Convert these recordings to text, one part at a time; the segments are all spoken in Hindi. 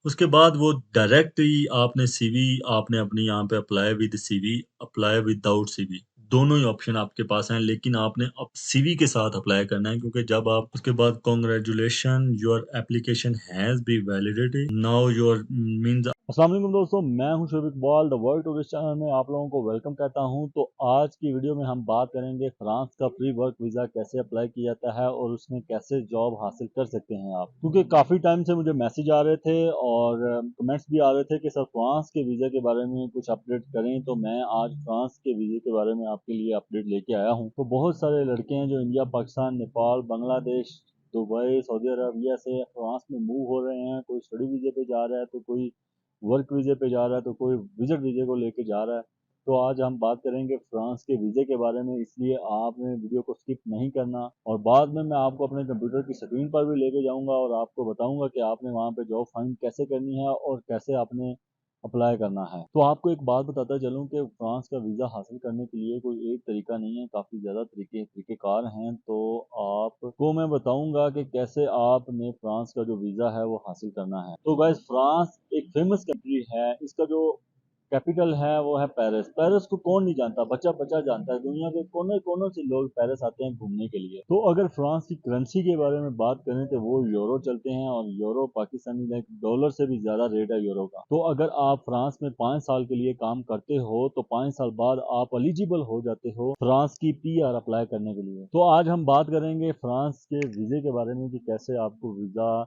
उसके बाद वो डायरेक्टली आपने सीवी आपने अपनी यहाँ पे apply with CV, apply without CV, दोनों ही ऑप्शन आपके पास हैं, लेकिन आपने अब सीवी के साथ अप्लाई करना है क्योंकि जब आप उसके बाद congratulation your application has B validated now your means. अस्सलाम वालेकुम दोस्तों, मैं हूं Shobhik ball the world tourist channel में आप लोगों को वेलकम कहता हूं। तो आज की वीडियो में हम बात करेंगे फ्रांस का फ्री वर्क वीज़ा कैसे अप्लाई किया जाता है और उसमें कैसे जॉब हासिल कर सकते हैं आप, क्योंकि काफ़ी टाइम से मुझे मैसेज आ रहे थे और कमेंट्स भी आ रहे थे कि सर फ्रांस के वीज़ा के बारे में कुछ अपडेट करें। तो मैं आज फ्रांस के वीज़े के बारे में आपके लिए अपडेट लेके आया हूँ। तो बहुत सारे लड़के हैं जो India, Pakistan, Nepal, Bangladesh, Dubai, Saudi Arabia से फ्रांस में मूव हो रहे हैं। कोई स्टडी वीज़े पे जा रहा है, तो कोई वर्क वीज़े पे जा रहा है, तो कोई विजिट वीज़े को लेके जा रहा है। तो आज हम बात करेंगे फ्रांस के वीज़े के बारे में, इसलिए आपने वीडियो को स्किप नहीं करना। और बाद में मैं आपको अपने कंप्यूटर की स्क्रीन पर भी लेके जाऊंगा और आपको बताऊंगा कि आपने वहां पे जॉब फाइंड कैसे करनी है और कैसे आपने अप्लाई करना है। तो आपको एक बात बताता चलूं कि फ्रांस का वीज़ा हासिल करने के लिए कोई एक तरीका नहीं है, काफ़ी ज़्यादा तरीक़ेकार हैं। तो आपको मैं बताऊंगा कि कैसे आपने फ्रांस का जो वीज़ा है वो हासिल करना है। तो गाइस, फ्रांस एक फेमस कंट्री है। इसका जो कैपिटल है वो है पेरिस। पेरिस को कौन नहीं जानता, बच्चा बच्चा जानता है। दुनिया के कोने कोनों से लोग पेरिस आते हैं घूमने के लिए। तो अगर फ्रांस की करेंसी के बारे में बात करें तो वो यूरो चलते हैं और यूरो पाकिस्तानी लाइक डॉलर से भी ज्यादा रेट है यूरो का। तो अगर आप फ्रांस में 5 साल के लिए काम करते हो तो 5 साल बाद आप एलिजिबल हो जाते हो फ्रांस की पीआर अप्लाई करने के लिए। तो आज हम बात करेंगे फ्रांस के वीजे के बारे में कि कैसे आपको वीजा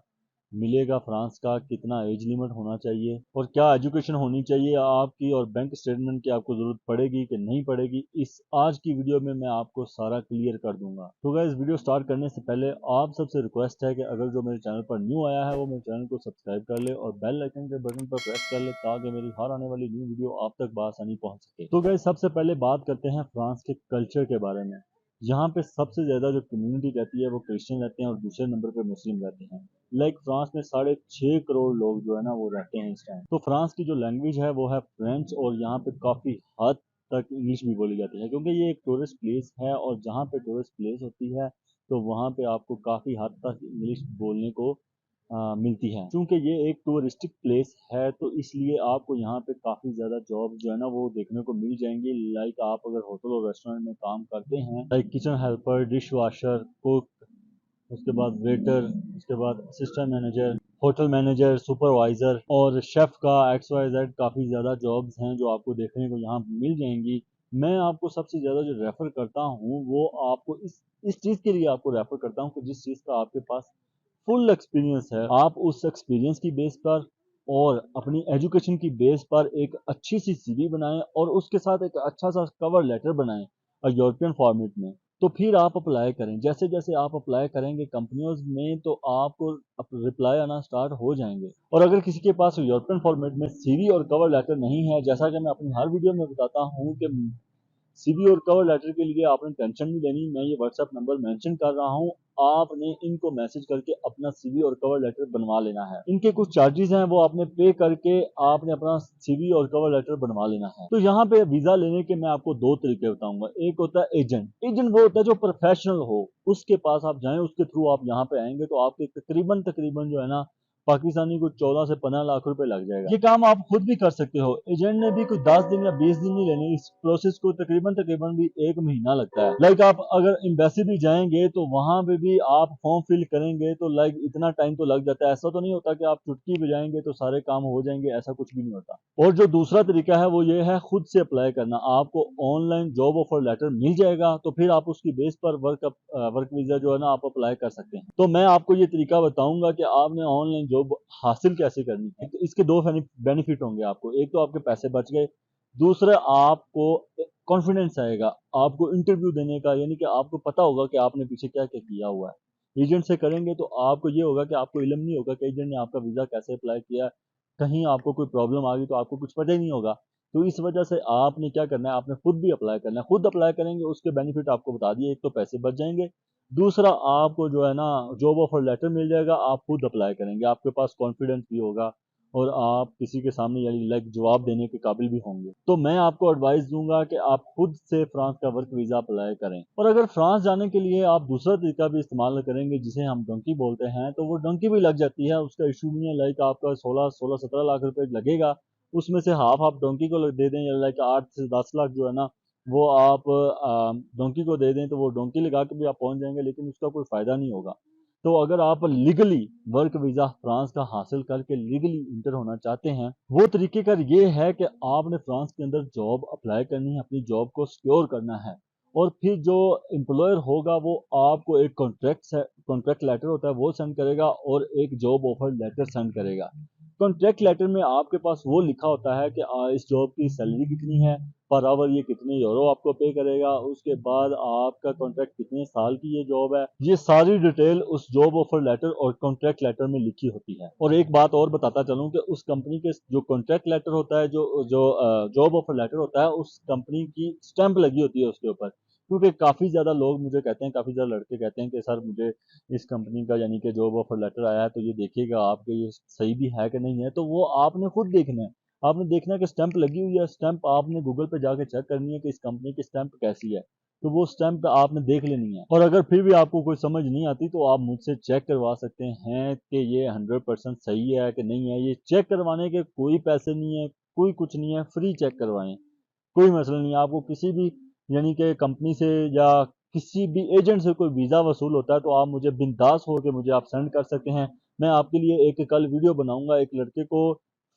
मिलेगा फ्रांस का, कितना एज लिमिट होना चाहिए और क्या एजुकेशन होनी चाहिए आपकी, और बैंक स्टेटमेंट की आपको जरूरत पड़ेगी कि नहीं पड़ेगी। इस आज की वीडियो में मैं आपको सारा क्लियर कर दूंगा। तो गाइस, वीडियो स्टार्ट करने से पहले आप सबसे रिक्वेस्ट है कि अगर जो मेरे चैनल पर न्यू आया है वो मेरे चैनल को सब्सक्राइब कर ले और बेल आइकन के बटन पर प्रेस कर ले ताकि मेरी हर आने वाली न्यू वीडियो आप तक बआसानी पहुंच सके। तो गाइस, सबसे पहले बात करते हैं फ्रांस के कल्चर के बारे में। यहाँ पे सबसे ज्यादा जो कम्युनिटी रहती है वो क्रिश्चियन रहते हैं और दूसरे नंबर पे मुस्लिम रहते हैं। फ्रांस में 6.5 करोड़ लोग जो है ना वो रहते हैं इस टाइम। तो फ्रांस की जो लैंग्वेज है वो है फ्रेंच और यहाँ पे काफी हद तक इंग्लिश भी बोली जाती है क्योंकि ये एक टूरिस्ट प्लेस है और जहाँ पे टूरिस्ट प्लेस होती है तो वहाँ पे आपको काफी हद तक इंग्लिश बोलने को मिलती है। क्योंकि ये एक टूरिस्टिक प्लेस है तो इसलिए आपको यहाँ पे काफी ज्यादा जॉब जो है ना वो देखने को मिल जाएंगी। लाइक आप अगर होटल और रेस्टोरेंट में काम करते हैं, like kitchen helper, dish washer, cook, उसके बाद वेटर, उसके बाद assistant manager, hotel manager, supervisor और शेफ का XYZ, काफ़ी ज़्यादा जॉब्स हैं जो आपको देखने को यहाँ मिल जाएंगी। मैं आपको सबसे ज़्यादा जो रेफ़र करता हूँ वो आपको इस चीज़ के लिए आपको रेफ़र करता हूँ कि जिस चीज़ का आपके पास फुल एक्सपीरियंस है, आप उस एक्सपीरियंस की बेस पर और अपनी एजुकेशन की बेस पर एक अच्छी सी सीवी बनाएं और उसके साथ एक अच्छा सा कवर लेटर बनाएं यूरोपियन फॉर्मेट में। तो फिर आप अप्लाई करें। जैसे जैसे आप अप्लाई करेंगे कंपनियों में तो आपको रिप्लाई आना स्टार्ट हो जाएंगे। और अगर किसी के पास यूरोपियन फॉर्मेट में सीवी और कवर लेटर नहीं है, जैसा कि मैं अपनी हर वीडियो में बताता हूँ कि सीवी और कवर लेटर के लिए आपने टेंशन नहीं लेनी। मैं ये व्हाट्सएप नंबर मेंशन कर रहा हूँ, आपने इनको मैसेज करके अपना सीवी और कवर लेटर बनवा लेना है। इनके कुछ चार्जेस हैं वो आपने पे करके आपने अपना सीवी और कवर लेटर बनवा लेना है। तो यहाँ पे वीजा लेने के मैं आपको दो तरीके बताऊंगा। एक होता है एजेंट। एजेंट वो होता है जो प्रोफेशनल हो, उसके पास आप जाएं, उसके थ्रू आप यहाँ पे आएंगे तो आपके तकरीबन तकरीबन जो है ना पाकिस्तानी को 14 से 15 लाख रुपए लग जाएगा। ये काम आप खुद भी कर सकते हो। एजेंट ने भी कुछ 10 दिन या 20 दिन नहीं लेने, इस प्रोसेस को तकरीबन तकरीबन भी 1 महीना लगता है। आप अगर एम्बेसी भी जाएंगे तो वहां पे भी आप फॉर्म फिल करेंगे तो इतना टाइम तो लग जाता है। ऐसा तो नहीं होता कि आप चुटकी बजाएंगे तो सारे काम हो जाएंगे, ऐसा कुछ भी नहीं होता। और जो दूसरा तरीका है वो ये है खुद से अप्लाई करना। आपको ऑनलाइन जॉब ऑफर लेटर मिल जाएगा तो फिर आप उसकी बेस पर वर्क वीजा जो है ना आप अप्लाई कर सकते हैं। तो मैं आपको ये तरीका बताऊंगा कि आपने ऑनलाइन जॉब हासिल कैसे करनी है। तो इसके दो बेनिफिट होंगे आपको। एक तो आपके पैसे बच गए, दूसरा आपको कॉन्फिडेंस आएगा आपको इंटरव्यू देने का, यानी कि आपको पता होगा कि आपने पीछे क्या क्या किया हुआ है। एजेंट से करेंगे तो आपको ये होगा कि आपको इल्म नहीं होगा कि एजेंट ने आपका वीजा कैसे अप्लाई किया। कहीं आपको कोई प्रॉब्लम आ गई तो आपको कुछ पता ही नहीं होगा। तो इस वजह से आपने क्या करना है, आपने खुद भी अप्लाई करना है। खुद अप्लाई करेंगे उसके बेनिफिट आपको बता दिए। एक तो पैसे बच जाएंगे, दूसरा आपको जो है ना जॉब ऑफर लेटर मिल जाएगा। आप खुद अप्लाई करेंगे, आपके पास कॉन्फिडेंस भी होगा और आप किसी के सामने यानी लाइक जवाब देने के काबिल भी होंगे। तो मैं आपको एडवाइस दूंगा कि आप खुद से फ्रांस का वर्क वीज़ा अप्लाई करें। और अगर फ्रांस जाने के लिए आप दूसरा तरीका भी इस्तेमाल करेंगे जिसे हम डोंकी बोलते हैं, तो वो डोंकी भी लग जाती है, उसका इशू नहीं है। लाइक आपका 16-17 लाख रुपए लगेगा, उसमें से हाफ आप डोंकी को दे दें, या लाइक 8 से 10 लाख जो है ना वो आप डोंकी को दे दें, तो वो डोंकी लगा के भी आप पहुंच जाएंगे, लेकिन उसका कोई फायदा नहीं होगा। तो अगर आप लीगली वर्क वीजा फ्रांस का हासिल करके लीगली इंटर होना चाहते हैं, वो तरीकेकार ये है कि आपने फ्रांस के अंदर जॉब अप्लाई करनी है, अपनी जॉब को सिक्योर करना है। और फिर जो एम्प्लॉयर होगा वो आपको एक कॉन्ट्रैक्ट लेटर होता है वो सेंड करेगा, और एक जॉब ऑफर लेटर सेंड करेगा। कॉन्ट्रैक्ट लेटर में आपके पास वो लिखा होता है कि इस जॉब की सैलरी कितनी है, पर आवर ये कितने यूरो आपको पे करेगा, उसके बाद आपका कॉन्ट्रैक्ट कितने साल की ये जॉब है, ये सारी डिटेल उस जॉब ऑफर लेटर और कॉन्ट्रैक्ट लेटर में लिखी होती है। और एक बात और बताता चलूं कि उस कंपनी के जो कॉन्ट्रैक्ट लेटर होता है, जो जो जॉब ऑफर लेटर होता है, उस कंपनी की स्टैंप लगी होती है उसके ऊपर। क्योंकि काफी ज्यादा लोग मुझे कहते हैं, काफी ज्यादा लड़के कहते हैं कि सर मुझे इस कंपनी का यानी कि जॉब ऑफर लेटर आया है, तो ये देखिएगा आपके ये सही भी है कि नहीं है। तो वो आपने खुद देखना है, आपने देखना है कि स्टैंप लगी हुई है, स्टैंप आपने गूगल पे जाके चेक करनी है कि इस कंपनी की स्टैंप कैसी है। तो वो स्टैंप आपने देख लेनी है, और अगर फिर भी आपको कोई समझ नहीं आती तो आप मुझसे चेक करवा सकते हैं कि ये 100% सही है कि नहीं है। ये चेक करवाने के कोई पैसे नहीं है, कोई कुछ नहीं है, फ्री चेक करवाएं, कोई मसला नहीं है। आपको किसी भी यानी कि कंपनी से या किसी भी एजेंट से कोई वीज़ा वसूल होता है तो आप मुझे बिंदास हो के मुझे आप सेंड कर सकते हैं। मैं आपके लिए एक कल वीडियो बनाऊंगा, एक लड़के को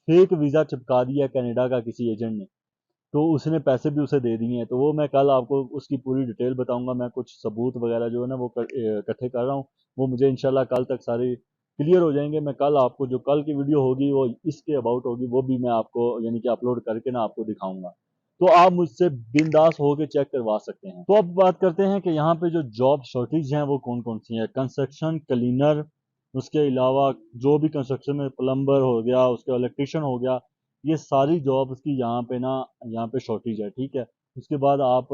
फेक वीज़ा चिपका दिया कनाडा का किसी एजेंट ने, तो उसने पैसे भी उसे दे दिए हैं। तो वो मैं कल आपको उसकी पूरी डिटेल बताऊंगा। मैं कुछ सबूत वगैरह जो है ना वो इकट्ठे कर रहा हूँ, वो मुझे इंशाल्लाह कल तक सारे क्लियर हो जाएंगे। मैं कल आपको जो कल की वीडियो होगी वो इसके अबाउट होगी, वो भी मैं आपको यानी कि अपलोड करके ना आपको दिखाऊंगा। तो आप मुझसे बिंदास होकर चेक करवा सकते हैं। तो अब बात करते हैं कि यहाँ पे जो जॉब शॉर्टेज हैं वो कौन कौन सी हैं। कंस्ट्रक्शन क्लीनर, उसके अलावा जो भी कंस्ट्रक्शन में प्लम्बर हो गया, उसके इलेक्ट्रिशियन हो गया, ये सारी जॉब्स की यहाँ पे ना यहाँ पे शॉर्टेज है, ठीक है। उसके बाद आप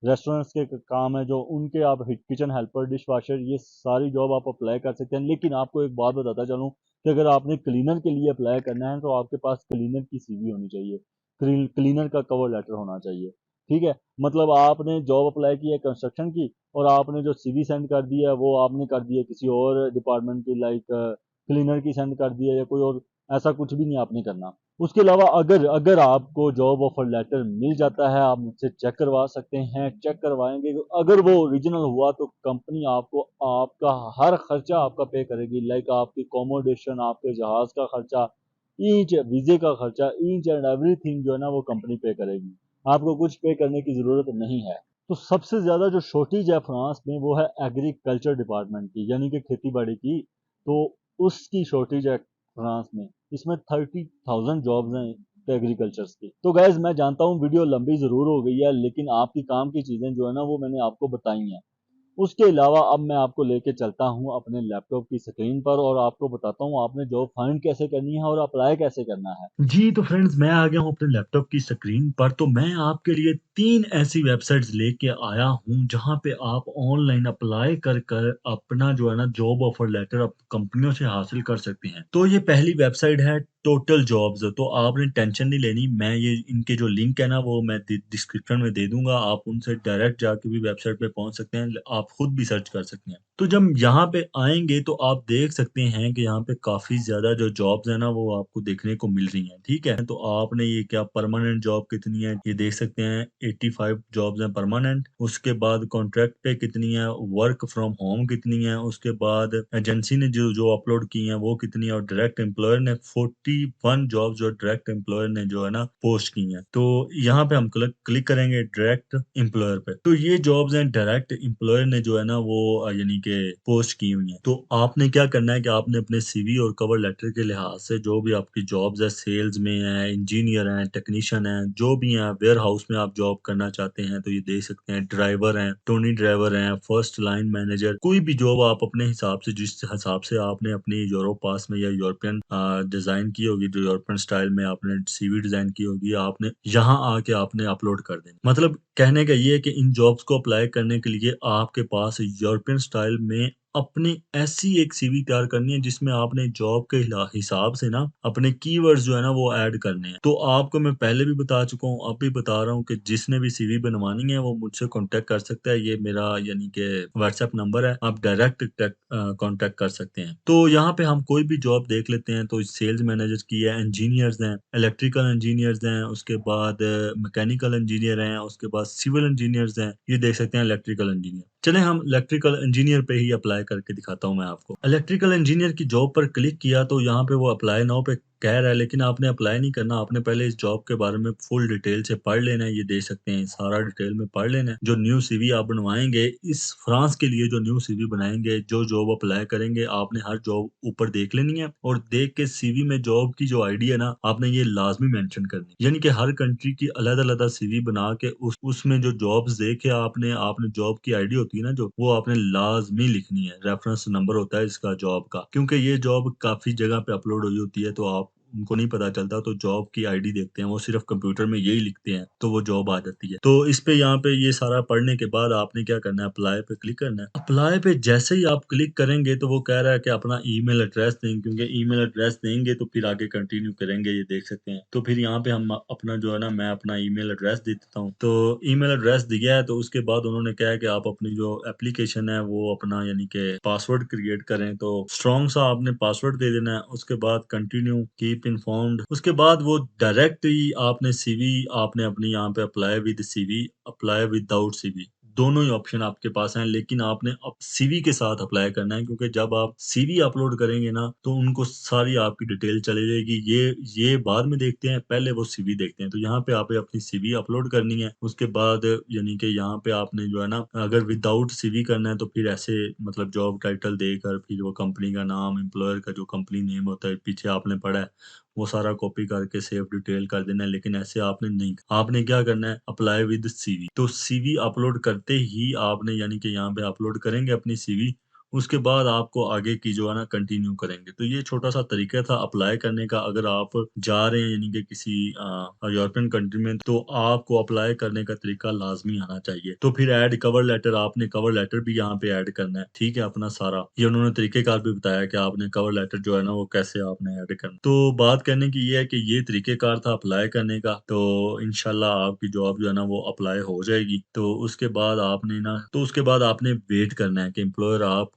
रेस्टोरेंट्स के काम है जो उनके, आप किचन हेल्पर, डिश वॉशर, ये सारी जॉब आप अप्लाई कर सकते हैं। लेकिन आपको एक बात बताता चलूँ कि अगर आपने क्लीनर के लिए अप्लाई करना है तो आपके पास क्लीनर की सीवी होनी चाहिए, क्लीनर का कवर लेटर होना चाहिए, ठीक है। मतलब आपने जॉब अप्लाई की है कंस्ट्रक्शन की, और आपने जो सीवी सेंड कर दिया है वो आपने कर दिया किसी और डिपार्टमेंट की, लाइक क्लीनर की सेंड कर दिया या कोई और, ऐसा कुछ भी नहीं आपने करना। उसके अलावा अगर अगर आपको जॉब ऑफर लेटर मिल जाता है, आप मुझसे चेक करवा सकते हैं, चेक करवाएंगे। अगर वो ओरिजिनल हुआ तो कंपनी आपको आपका हर खर्चा आपका पे करेगी, लाइक आपकी अकोमोडेशन, आपके जहाज का खर्चा, ईच वीजे का खर्चा, ईच एंड एवरीथिंग जो है ना वो कंपनी पे करेगी। आपको कुछ पे करने की जरूरत नहीं है। तो सबसे ज्यादा जो शॉर्टेज है फ्रांस में वो है एग्रीकल्चर डिपार्टमेंट की, यानी कि खेती बाड़ी की। तो उसकी शॉर्टेज है फ्रांस में। इसमें 30,000 जॉब्स हैं एग्रीकल्चर की। तो गैस मैं जानता हूँ वीडियो लंबी जरूर हो गई है, लेकिन आपकी काम की चीजें जो है ना वो मैंने आपको बताई हैं। उसके अलावा अब मैं आपको लेके चलता हूँ अपने लैपटॉप की स्क्रीन पर, और आपको बताता हूँ आपने जॉब फाइंड कैसे करनी है और अप्लाई कैसे करना है। जी तो फ्रेंड्स, मैं आ गया हूँ अपने लैपटॉप की स्क्रीन पर। तो मैं आपके लिए 3 ऐसी वेबसाइट्स लेके आया हूँ जहाँ पे आप ऑनलाइन अप्लाई कर कर अपना जो है ना जॉब ऑफर लेटर आप कंपनियों से हासिल कर सकते हैं। तो ये पहली वेबसाइट है टोटल जॉब्स। तो आपने टेंशन नहीं लेनी, मैं ये इनके जो लिंक है ना वो मैं डिस्क्रिप्शन में दे दूंगा, आप उनसे डायरेक्ट जाके भी वेबसाइट पे पहुंच सकते हैं, आप खुद भी सर्च कर सकते हैं। तो जब यहाँ पे आएंगे तो आप देख सकते हैं कि यहाँ पे काफी ज्यादा जो जॉब्स है ना वो आपको देखने को मिल रही हैं, ठीक है। तो आपने ये क्या परमानेंट जॉब कितनी है ये देख सकते हैं, 85 जॉब्स हैं परमानेंट। उसके बाद कॉन्ट्रैक्ट पे कितनी है, वर्क फ्रॉम होम कितनी है, उसके बाद एजेंसी ने जो जो अपलोड की है वो कितनी है, और डायरेक्ट एम्प्लॉयर ने 41 जॉब जो डायरेक्ट एम्प्लॉयर ने जो है ना पोस्ट की हैं। तो यहाँ पे हम क्लिक करेंगे डायरेक्ट एम्प्लॉयर पे, तो ये जॉब्स हैं डायरेक्ट एम्प्लॉयर ने जो है ना वो यानी कि पोस्ट की हुई हैं। तो आपने क्या करना है कि आपने अपने सीवी और कवर लेटर के लिहाज से जो भी आपकी जॉब्स है, सेल्स में है, इंजीनियर हैं, टेक्नीशियन हैं, जो भी हैं, वेयर हाउस में आप जॉब करना चाहते हैं तो ये देख सकते हैं, ड्राइवर हैं, टोनी ड्राइवर हैं, फर्स्ट लाइन मैनेजर, कोई भी जॉब आप अपने हिसाब से, जिस हिसाब से आपने अपनी यूरोप पास में या यूरोपियन डिजाइन की होगी, जो यूरोपियन स्टाइल में आपने सीवी डिजाइन की होगी, आपने यहाँ आके आपने अपलोड कर देनी। मतलब कहने का ये है कि इन जॉब्स को अप्लाई करने के लिए आपके पास यूरोपियन स्टाइल में अपनी ऐसी एक सीवी तैयार करनी है जिसमें आपने जॉब के हिसाब से ना अपने कीवर्ड्स जो है ना वो ऐड करने हैं। तो आपको मैं पहले भी बता चुका हूँ, अब भी बता रहा हूँ कि जिसने भी सीवी बनवानी है वो मुझसे कॉन्टैक्ट कर सकता है। ये मेरा यानी कि व्हाट्सएप नंबर है, आप डायरेक्ट कॉन्टैक्ट कर सकते हैं। तो यहाँ पे हम कोई भी जॉब देख लेते हैं, तो सेल्स मैनेजर की है, इंजीनियर्स हैं, इलेक्ट्रिकल इंजीनियर्स हैं, उसके बाद मैकेनिकल इंजीनियर हैं, उसके बाद सिविल इंजीनियर्स हैं, ये देख सकते हैं इलेक्ट्रिकल इंजीनियर। चलें हम इलेक्ट्रिकल इंजीनियर पे ही अप्लाई करके दिखाता हूँ मैं आपको। इलेक्ट्रिकल इंजीनियर की जॉब पर क्लिक किया तो यहाँ पे वो अप्लाई नाउ पे कह रहा है, लेकिन आपने अप्लाई नहीं करना, आपने पहले इस जॉब के बारे में फुल डिटेल से पढ़ लेना है। ये देख सकते हैं, सारा डिटेल में पढ़ लेना है। जो न्यू सीवी आप बनवाएंगे इस फ्रांस के लिए, जो न्यू सीवी बनाएंगे, जो जॉब अप्लाई करेंगे, आपने हर जॉब ऊपर देख लेनी है और देख के सीवी में जॉब की जो आईडी है ना, आपने ये लाजमी मेंशन करनी है। यानी कि हर कंट्री की अलग-अलग सीवी बना के उसमें जो जॉब्स देखे आपने आपने जॉब की आईडी होती है ना, जो वो आपने लाजमी लिखनी है। रेफरेंस नंबर होता है इसका जॉब का, क्योंकि ये जॉब काफी जगह पे अपलोड हुई होती है, तो आप उनको नहीं पता चलता, तो जॉब की आईडी देखते हैं, वो सिर्फ कंप्यूटर में यही लिखते हैं, तो वो जॉब आ जाती है। तो इस पे यहाँ पे ये सारा पढ़ने के बाद आपने क्या करना है, अप्लाई पे क्लिक करना है। अप्लाई पे जैसे ही आप क्लिक करेंगे तो वो कह रहा है कि अपना ईमेल एड्रेस दें, क्योंकि ईमेल एड्रेस देंगे तो फिर आगे कंटिन्यू करेंगे, ये देख सकते हैं। तो फिर यहाँ पे हम अपना जो है ना, मैं अपना ईमेल एड्रेस दे देता हूँ। तो ईमेल एड्रेस दिया है, तो उसके बाद उन्होंने कहा है कि आप अपनी जो एप्लीकेशन है वो अपना यानी कि पासवर्ड क्रिएट करें, तो स्ट्रॉन्ग सा आपने पासवर्ड दे देना है। उसके बाद कंटिन्यू कीप इन्फॉर्म्ड, उसके बाद वो डायरेक्ट ही आपने सीवी, आपने अपनी यहाँ पे apply with CV, apply without CV, दोनों ही ऑप्शन आपके पास हैं, लेकिन आपने अब सीवी के साथ अप्लाई करना है, क्योंकि जब आप सीवी अपलोड करेंगे ना तो उनको सारी आपकी डिटेल चली जाएगी। ये बाद में देखते हैं, पहले वो सीवी देखते हैं। तो यहाँ पे आप अपनी सीवी अपलोड करनी है। उसके बाद यानी कि यहाँ पे आपने जो है ना, अगर विदाउट सीवी करना है तो फिर ऐसे मतलब जॉब टाइटल देकर फिर वो कंपनी का नाम, एम्प्लॉयर का जो कंपनी नेम होता है पीछे आपने पढ़ा है, वो सारा कॉपी करके सेव डिटेल कर देना है। लेकिन ऐसे आपने नहीं, आपने क्या करना है, अप्लाई विद सीवी। तो सीवी अपलोड करते ही आपने यानी कि यहाँ पे अपलोड करेंगे अपनी सीवी, उसके बाद आपको आगे की जो है ना कंटिन्यू करेंगे। तो ये छोटा सा तरीका था अप्लाई करने का। अगर आप जा रहे हैं यानी कि किसी यूरोपियन कंट्री में, तो आपको अप्लाई करने का तरीका लाजमी आना चाहिए। तो फिर ऐड कवर लेटर, आपने कवर लेटर भी यहाँ पे ऐड करना है, ठीक है, अपना सारा। ये उन्होंने तरीकेकार भी बताया कि आपने कवर लेटर जो है ना वो कैसे आपने ऐड करना। तो बात करने की ये है कि ये तरीकेकार था अप्लाई करने का। तो इंशाल्लाह आपकी जॉब जो है ना वो अप्लाई हो जाएगी। तो उसके बाद आपने ना, तो उसके बाद आपने वेट करना है कि एम्प्लॉयर आपको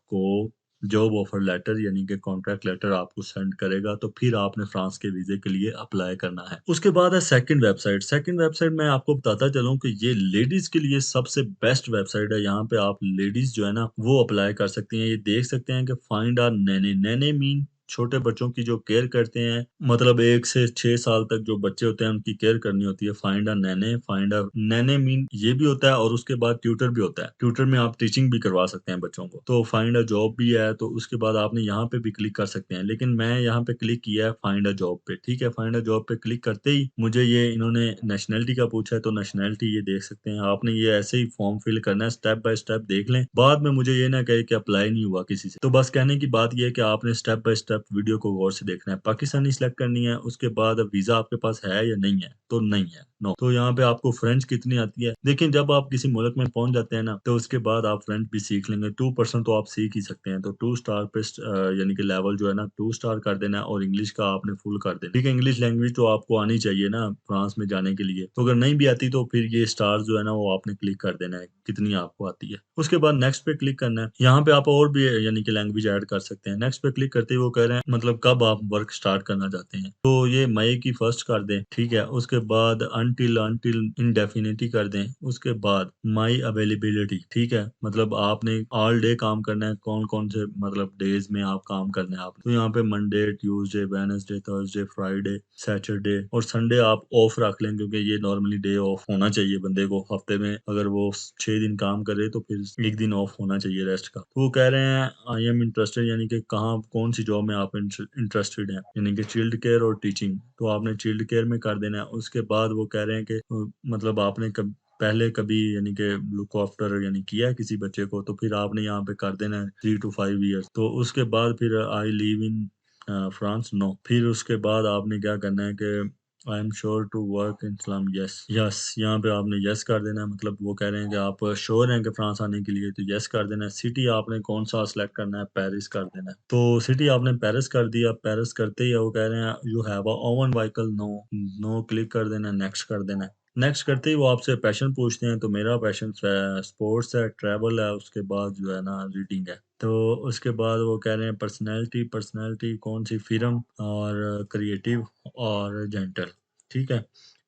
जॉब ऑफर लेटर यानी कि कॉन्ट्रैक्ट लेटर आपको सेंड करेगा, तो फिर आपने फ्रांस के वीजे के लिए अप्लाई करना है। उसके बाद है सेकंड वेबसाइट। सेकंड वेबसाइट मैं आपको बताता चलूं कि ये लेडीज के लिए सबसे बेस्ट वेबसाइट है। यहाँ पे आप लेडीज जो है ना वो अप्लाई कर सकती हैं। ये देख सकते हैं कि फाइंड आर नैने, नैने मीन छोटे बच्चों की जो केयर करते हैं, मतलब 1 से 6 साल तक जो बच्चे होते हैं उनकी केयर करनी होती है। Find a nanny, find a nanny mean ये भी होता है, और उसके बाद ट्यूटर भी होता है। ट्यूटर में आप टीचिंग भी करवा सकते हैं बच्चों को। तो फाइंड अ जॉब भी है, तो उसके बाद आपने यहाँ पे भी क्लिक कर सकते हैं, लेकिन मैं यहाँ पे क्लिक किया है फाइंड अ जॉब पे। ठीक है, फाइंड अ जॉब पे क्लिक करते ही मुझे ये इन्होंने नेशनैलिटी का पूछा है, तो नेशनैलिटी ये देख सकते हैं। आपने ये ऐसे ही फॉर्म फिल करना है, स्टेप बाय स्टेप देख लें, बाद में मुझे ये ना कहे कि अप्लाई नहीं हुआ किसी से। तो बस कहने की बात ये है कि आपने स्टेप बाय स्टेप वीडियो को गौर से देखना है। पाकिस्तानी सिलेक्ट करनी है, उसके बाद वीजा आपके पास है या नहीं है, तो नहीं है, नो। तो यहाँ पे आपको फ्रेंच कितनी आती है, देखिए जब आप किसी मुल्क में पहुंच जाते हैं ना, तो उसके बाद आप फ्रेंच भी सीख लेंगे। 2% तो आप सीख ही सकते हैं। तो 2 स्टार पे यानी कि लेवल जो है ना 2 स्टार कर देना है, और इंग्लिश का आपने फुल कर देना। ठीक है, इंग्लिश लैंग्वेज तो आपको आनी चाहिए ना फ्रांस में जाने के लिए। तो अगर नहीं भी आती तो फिर ये स्टार जो है ना वो आपने क्लिक कर देना है कितनी आपको आती है। उसके बाद नेक्स्ट पे क्लिक करना है। यहाँ पे आप और भी यानी कि लैंग्वेज ऐड कर सकते हैं। नेक्स्ट पे क्लिक करते ही वो कह रहे हैं मतलब कब आप वर्क स्टार्ट करना चाहते हैं, तो ये मई की फर्स्ट कर दें। ठीक है, उसके बाद अनटिल अनटिल इंडेफिनिटी कर दें। उसके बाद माई अवेलेबिलिटी, ठीक है, मतलब आपने ऑल डे काम करना है, कौन कौन से मतलब डेज में आप काम करना है आप। तो यहाँ पे Monday, Tuesday, Wednesday, Thursday, Friday, Saturday और संडे आप ऑफ रख लें, क्योंकि ये नॉर्मली डे ऑफ होना चाहिए बंदे को हफ्ते में। अगर वो 6 दिन काम करे तो फिर एक दिन ऑफ होना चाहिए रेस्ट का। तो वो कह रहे हैं आई एम इंटरेस्टेड, यानी कि कहाँ कौन सी जॉब में आप इंटरेस्टेड हैं, यानी कि चिल्ड केयर और टीचिंग। तो आपने चिल्ड केयर में कर देना है। उसके बाद वो कह रहे हैं कि मतलब आपने पहले कभी यानी कि लुक आफ्टर यानी किया है किसी बच्चे को, तो फिर आपने यहाँ पे कर देना है 3 to 5 years। तो उसके बाद फिर I live in France, no. फिर उसके बाद आपने क्या करना है कि I am sure to work in Islam, yes yes, यहाँ पे आपने यस कर देना है, मतलब वो कह रहे हैं कि आप श्योर हैं कि फ्रांस आने के लिए, तो यस कर देना है। सिटी आपने कौन सा सिलेक्ट करना है, पेरिस कर देना है। तो सिटी आपने पेरिस कर दिया, पेरिस करते ही वो कह रहे हैं you have a own vehicle, no, no click कर देना है, नेक्स्ट कर देना है। नेक्स्ट करते ही वो आपसे पैशन पूछते हैं, तो मेरा पैशन स्पोर्ट्स है, ट्रैवल है, उसके बाद जो है ना रीडिंग है। तो उसके बाद वो कह रहे हैं पर्सनैलिटी, पर्सनैलिटी कौन सी, फिल्म और क्रिएटिव और जेंटल, ठीक है।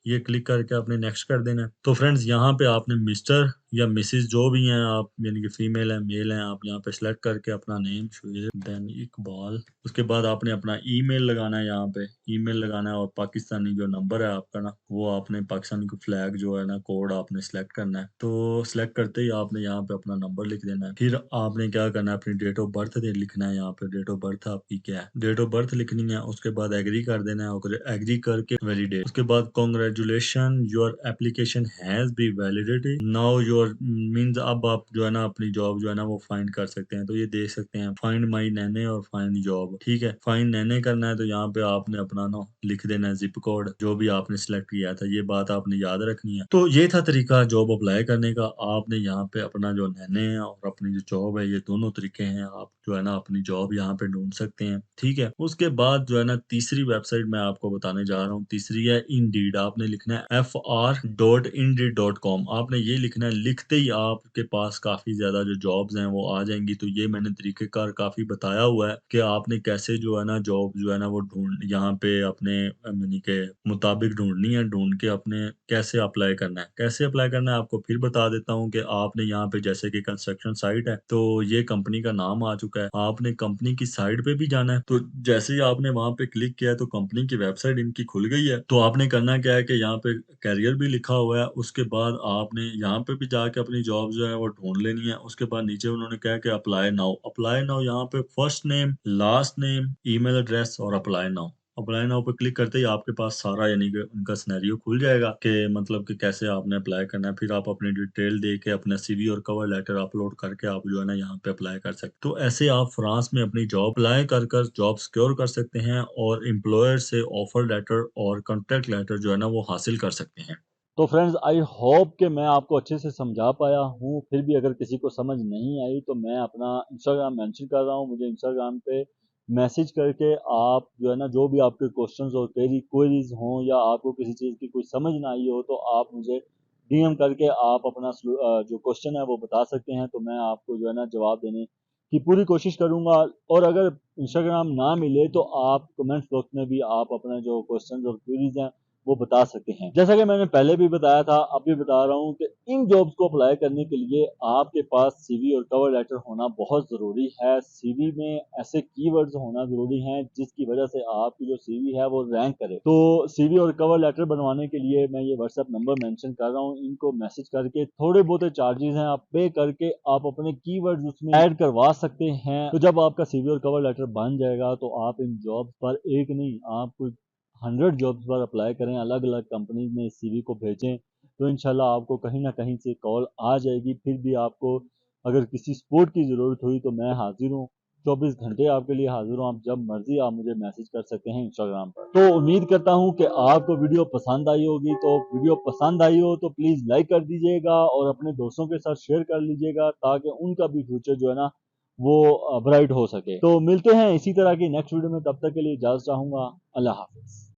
ये क्लिक करके आपने नेक्स्ट कर देना है। तो फ्रेंड्स यहाँ पे आपने मिस्टर या मिसेस जो भी हैं आप, यानी कि फीमेल है मेल हैं, आप यहाँ पे सिलेक्ट करके अपना नेम शुएब देन इकबाल, उसके बाद आपने अपना ईमेल लगाना है, यहाँ पे ईमेल लगाना है, और पाकिस्तानी जो नंबर है आपका ना, वो आपने पाकिस्तानी का फ्लैग जो है ना, कोड आपने सिलेक्ट करना है। तो सिलेक्ट करते ही आपने यहाँ पे अपना नंबर लिख देना है। फिर आपने क्या करना है, अपनी डेट ऑफ बर्थ लिखना है, यहाँ पे डेट ऑफ बर्थ आपकी क्या है, डेट ऑफ बर्थ लिखनी है। उसके बाद एग्री कर देना है, और एग्री करके वैलिडेट, उसके बाद congratulation your application has B validated now your, means अब आप जो है ना अपनी जॉब जो है ना वो फाइंड कर सकते हैं। तो ये देख सकते हैं फाइंड माई नैने और फाइंड जॉब, ठीक है। फाइंड नैने करना है तो यहाँ पे आपने अपना ना लिख देना है जिप कोड जो भी आपने सिलेक्ट किया था, ये बात आपने याद रखनी है। तो ये था तरीका जॉब अप्लाई करने का। आपने यहाँ पे अपना जो नैने है और अपनी जो जॉब है, ये दोनों तरीके हैं, आप जो है ना अपनी जॉब यहाँ पे ढूंढ सकते हैं, ठीक है। उसके बाद जो है ना तीसरी वेबसाइट मैं आपको बताने जा रहा हूँ, तीसरी है इंडीड। आपने लिखना है fr.indeed.com, आपने ये लिखना है। लिखते ही आपके पास काफी ज्यादा जो जॉब्स हैं वो आ जाएंगी। तो ये मैंने तरीकेकार काफी बताया हुआ है कि आपने कैसे जो है ना जॉब जो है ना वो ढूंढ, यहाँ पे अपने यानी के मुताबिक ढूंढनी है, ढूंढ के अपने कैसे अप्लाई करना है, कैसे अप्लाई करना है आपको फिर बता देता हूँ। कि आपने यहाँ पे जैसे कि कंस्ट्रक्शन साइट है, तो ये कंपनी का नाम आ चुका है, आपने कंपनी की साइट पे भी जाना है। तो जैसे ही आपने वहां पे क्लिक किया है, तो कंपनी की वेबसाइट इनकी खुल गई है। तो आपने करना क्या है कि यहाँ पे कैरियर भी लिखा हुआ है, उसके बाद आपने यहाँ पे भी जाके अपनी जॉब जो है वो ढूंढ लेनी है। उसके बाद नीचे उन्होंने कहा कि अप्लाई नाउ, अप्लाई नाउ, यहाँ पे first name, last name, email address और अप्लाई नाउ। अप्लाई नाउ पे क्लिक करते ही आपके पास सारा यानी कि उनका सिनेरियो खुल जाएगा कि मतलब कि कैसे आपने अप्लाई करना है। फिर आप अपनी डिटेल दे के अपना सीवी और कवर लेटर अपलोड करके आप जो है ना यहाँ पे अप्लाई कर सकते। तो ऐसे आप फ्रांस में अपनी जॉब अप्लाई कर कर जॉब सिक्योर कर सकते हैं, और एम्प्लॉयर से ऑफर लेटर और कॉन्ट्रैक्ट लेटर जो है ना वो हासिल कर सकते हैं। तो फ्रेंड्स आई होप कि मैं आपको अच्छे से समझा पाया हूँ। फिर भी अगर किसी को समझ नहीं आई तो मैं अपना इंस्टाग्राम मेंशन कर रहा हूँ, मुझे इंस्टाग्राम पे मैसेज करके आप जो है ना जो भी आपके क्वेश्चंस और क्वेरीज हों, या आपको किसी चीज़ की कोई समझ ना आई हो, तो आप मुझे डीएम करके आप अपना जो क्वेश्चन है वो बता सकते हैं। तो मैं आपको जो है ना जवाब देने की पूरी कोशिश करूंगा। और अगर इंस्टाग्राम ना मिले तो आप कमेंट बॉक्स में भी आप अपने जो क्वेश्चन और क्वेरीज हैं वो बता सकते हैं। जैसा कि मैंने पहले भी बताया था, अब भी बता रहा हूँ कि इन जॉब्स को अप्लाई करने के लिए आपके पास सीवी और कवर लेटर होना बहुत जरूरी है। सीवी में ऐसे कीवर्ड्स होना जरूरी है जिसकी वजह से आपकी जो सीवी है वो रैंक करे। तो सीवी और कवर लेटर बनवाने के लिए मैं ये व्हाट्सएप नंबर मेंशन कर रहा हूँ, इनको मैसेज करके थोड़े बहुत चार्जेस हैं, आप पे करके आप अपने कीवर्ड्स उसमें ऐड करवा सकते हैं। तो जब आपका सीवी और कवर लेटर बन जाएगा तो आप इन जॉब्स पर एक नहीं, आप कोई 100 जॉब्स पर अप्लाई करें, अलग अलग कंपनीज में सीवी को भेजें, तो इंशाल्लाह आपको कहीं ना कहीं से कॉल आ जाएगी। फिर भी आपको अगर किसी सपोर्ट की ज़रूरत हुई तो मैं हाजिर हूँ, 24 घंटे आपके लिए हाजिर हूँ। आप जब मर्जी आप मुझे मैसेज कर सकते हैं इंस्टाग्राम पर। तो उम्मीद करता हूँ कि आपको वीडियो पसंद आई होगी। तो वीडियो पसंद आई हो तो प्लीज़ लाइक कर दीजिएगा और अपने दोस्तों के साथ शेयर कर लीजिएगा, ताकि उनका भी फ्यूचर जो है ना वो ब्राइट हो सके। तो मिलते हैं इसी तरह की नेक्स्ट वीडियो में, तब तक के लिए इजाज़त चाहूँगा। अल्लाह हाफिज़।